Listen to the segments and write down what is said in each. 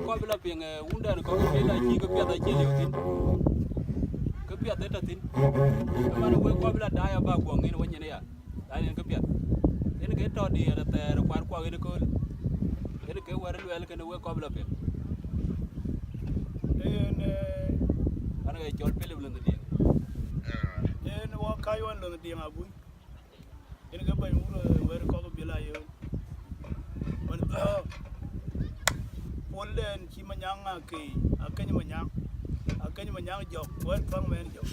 ko bila ping unda ko bila chi ko pia da chi leutin ko pia da tin man we ko bila da ya ba ko ngin wonye ne ya ani ko pia en ke to di ada ter kwar ko ngin ko en ke war wel ke ne we ko bila pia en ana ke chol pele blan di en wa kai wan lo di ngabu en ke ba mur wer ko bila yo on Polen chi manyang ke akany manyang jok wer pang men jok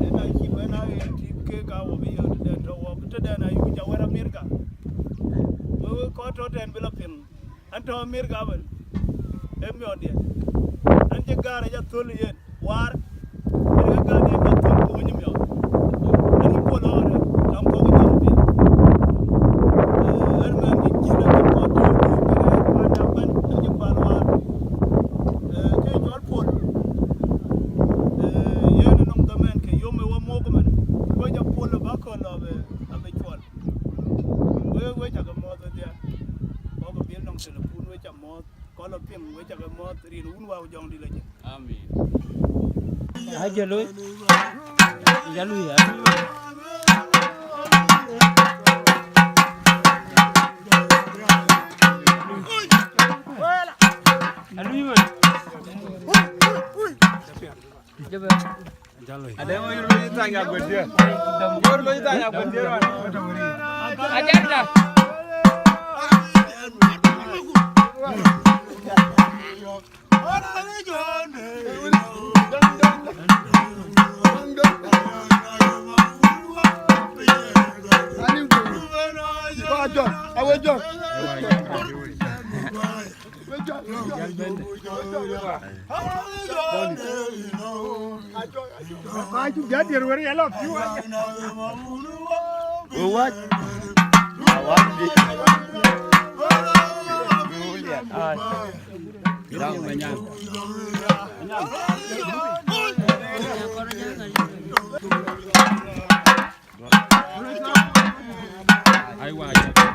ena chi bana ti ke ka wo bi yo de to wo to de na yu ja wer America wo ko to den bila pin anto America ban em yo de an je gara ja tul yen war ga ga de ka tul ko nyum yo ani ko lo re tam ko nyum bi er men di ji na ko to amin aja lu ya lu ya ada yang mau tanya berdia, mau tanya berdia mana? ajar dah Maju jadi luar ya love you. buat Awan di. lihat bilang banyak ai wa